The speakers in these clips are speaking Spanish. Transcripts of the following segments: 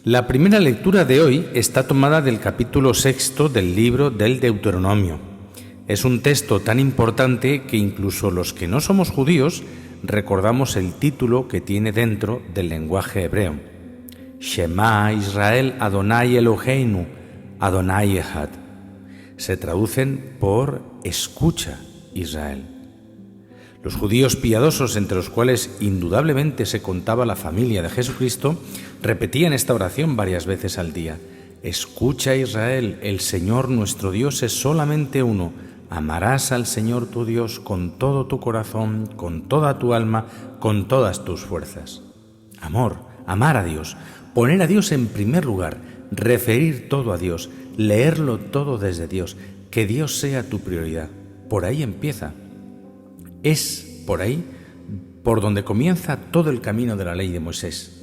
La primera lectura de hoy está tomada del capítulo 6 del libro del Deuteronomio. Es un texto tan importante que incluso los que no somos judíos recordamos el título que tiene dentro del lenguaje hebreo. Shema Israel Adonai Eloheinu, Adonai Echad. Se traducen por escucha Israel. Los judíos piadosos, entre los cuales indudablemente se contaba la familia de Jesucristo, repetían esta oración varias veces al día. Escucha Israel, el Señor nuestro Dios es solamente uno. Amarás al Señor tu Dios con todo tu corazón, con toda tu alma, con todas tus fuerzas. Amor, amar a Dios, poner a Dios en primer lugar, referir todo a Dios, leerlo todo desde Dios, que Dios sea tu prioridad. Por ahí empieza. Es por ahí por donde comienza todo el camino de la ley de Moisés.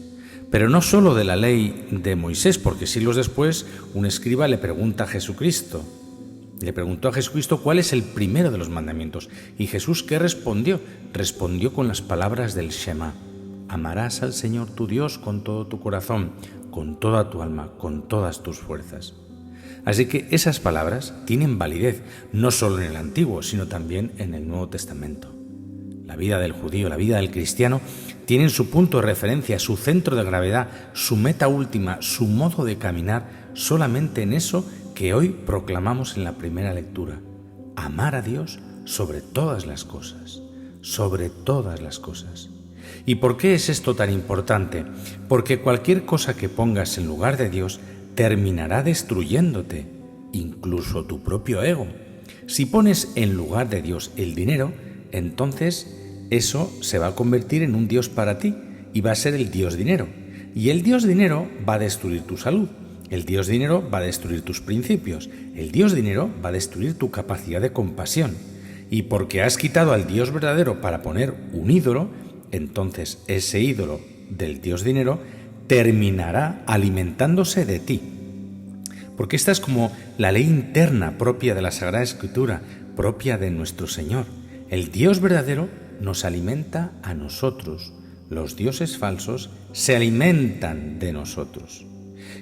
Pero no solo de la ley de Moisés, porque siglos después un escriba le pregunta a Jesucristo. Le preguntó a Jesucristo cuál es el primero de los mandamientos. ¿Y Jesús qué respondió? Respondió con las palabras del Shema. Amarás al Señor tu Dios con todo tu corazón, con toda tu alma, con todas tus fuerzas. Así que esas palabras tienen validez, no solo en el Antiguo, sino también en el Nuevo Testamento. La vida del judío, la vida del cristiano, tienen su punto de referencia, su centro de gravedad, su meta última, su modo de caminar, solamente en eso que hoy proclamamos en la primera lectura. Amar a Dios sobre todas las cosas, sobre todas las cosas. ¿Y por qué es esto tan importante? Porque cualquier cosa que pongas en lugar de Dios terminará destruyéndote, incluso tu propio ego. Si pones en lugar de Dios el dinero, entonces eso se va a convertir en un Dios para ti y va a ser el Dios dinero. Y el Dios dinero va a destruir tu salud, el Dios dinero va a destruir tus principios, el Dios dinero va a destruir tu capacidad de compasión. Y porque has quitado al Dios verdadero para poner un ídolo, entonces ese ídolo del Dios dinero terminará alimentándose de ti. Porque esta es como la ley interna propia de la Sagrada Escritura, propia de nuestro Señor. El Dios verdadero nos alimenta a nosotros. Los dioses falsos se alimentan de nosotros.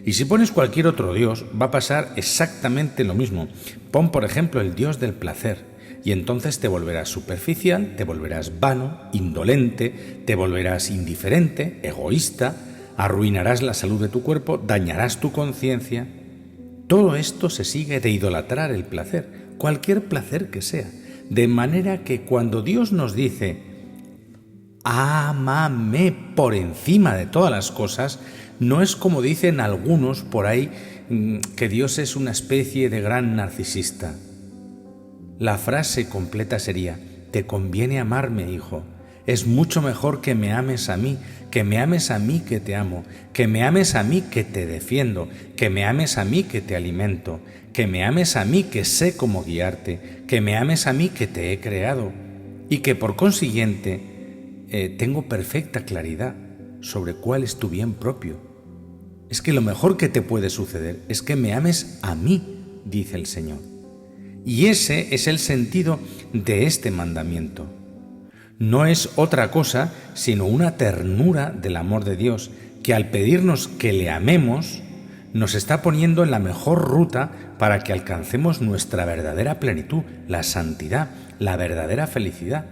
Y si pones cualquier otro Dios, va a pasar exactamente lo mismo. Pon, por ejemplo, el Dios del placer. Y entonces te volverás superficial, te volverás vano, indolente, te volverás indiferente, egoísta, arruinarás la salud de tu cuerpo, dañarás tu conciencia. Todo esto se sigue de idolatrar el placer, cualquier placer que sea. De manera que cuando Dios nos dice, ámame por encima de todas las cosas, no es como dicen algunos por ahí, que Dios es una especie de gran narcisista. La frase completa sería, te conviene amarme, hijo. Es mucho mejor que me ames a mí que te amo, que me ames a mí que te defiendo, que me ames a mí que te alimento, que me ames a mí que sé cómo guiarte, que me ames a mí que te he creado y que por consiguiente tengo perfecta claridad sobre cuál es tu bien propio. Es que lo mejor que te puede suceder es que me ames a mí, dice el Señor. Y ese es el sentido de este mandamiento. No es otra cosa sino una ternura del amor de Dios, que al pedirnos que le amemos, nos está poniendo en la mejor ruta para que alcancemos nuestra verdadera plenitud, la santidad, la verdadera felicidad,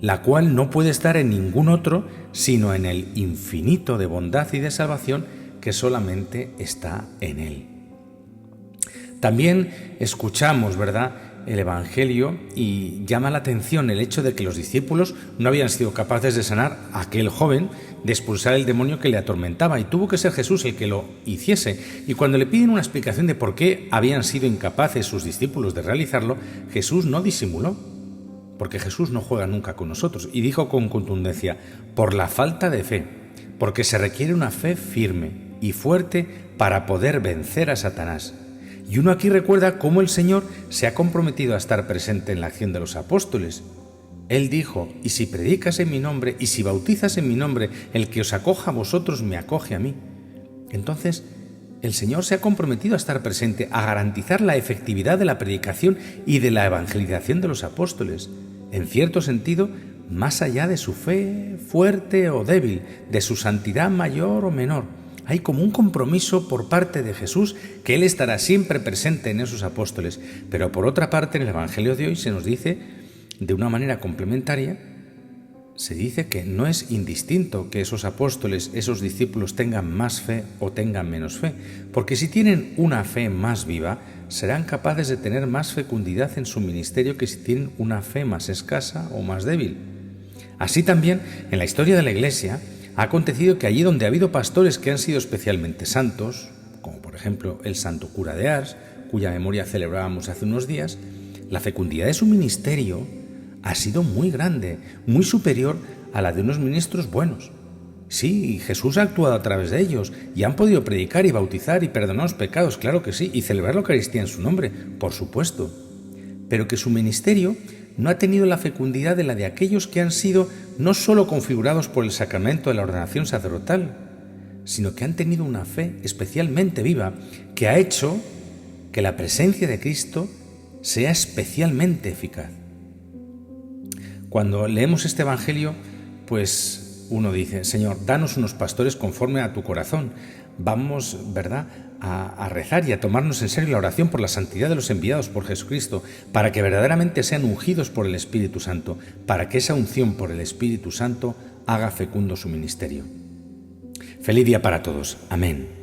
la cual no puede estar en ningún otro sino en el infinito de bondad y de salvación que solamente está en Él. También escuchamos, ¿verdad?, el Evangelio y llama la atención el hecho de que los discípulos no habían sido capaces de sanar a aquel joven, de expulsar el demonio que le atormentaba, y tuvo que ser Jesús el que lo hiciese. Y cuando le piden una explicación de por qué habían sido incapaces sus discípulos de realizarlo, Jesús no disimuló, porque Jesús no juega nunca con nosotros, y dijo con contundencia, por la falta de fe, porque se requiere una fe firme y fuerte para poder vencer a Satanás. Y uno aquí recuerda cómo el Señor se ha comprometido a estar presente en la acción de los apóstoles. Él dijo, y si predicas en mi nombre, y si bautizas en mi nombre, el que os acoja a vosotros me acoge a mí. Entonces, el Señor se ha comprometido a estar presente, a garantizar la efectividad de la predicación y de la evangelización de los apóstoles. En cierto sentido, más allá de su fe fuerte o débil, de su santidad mayor o menor, Hay como un compromiso por parte de Jesús que Él estará siempre presente en esos apóstoles. Pero por otra parte, en el Evangelio de hoy se nos dice, de una manera complementaria, se dice que no es indistinto que esos apóstoles, esos discípulos tengan más fe o tengan menos fe, porque si tienen una fe más viva, serán capaces de tener más fecundidad en su ministerio que si tienen una fe más escasa o más débil. Así también, en la historia de la Iglesia, ha acontecido que allí donde ha habido pastores que han sido especialmente santos, como por ejemplo el santo cura de Ars, cuya memoria celebrábamos hace unos días, la fecundidad de su ministerio ha sido muy grande, muy superior a la de unos ministros buenos. Sí, Jesús ha actuado a través de ellos y han podido predicar y bautizar y perdonar los pecados, claro que sí, y celebrar la Eucaristía en su nombre, por supuesto. Pero que su ministerio no ha tenido la fecundidad de la de aquellos que han sido no solo configurados por el sacramento de la ordenación sacerdotal, sino que han tenido una fe especialmente viva que ha hecho que la presencia de Cristo sea especialmente eficaz. Cuando leemos este Evangelio, pues uno dice, Señor, danos unos pastores conforme a tu corazón. Vamos, ¿verdad?, a rezar y a tomarnos en serio la oración por la santidad de los enviados por Jesucristo, para que verdaderamente sean ungidos por el Espíritu Santo, para que esa unción por el Espíritu Santo haga fecundo su ministerio. Feliz día para todos. Amén.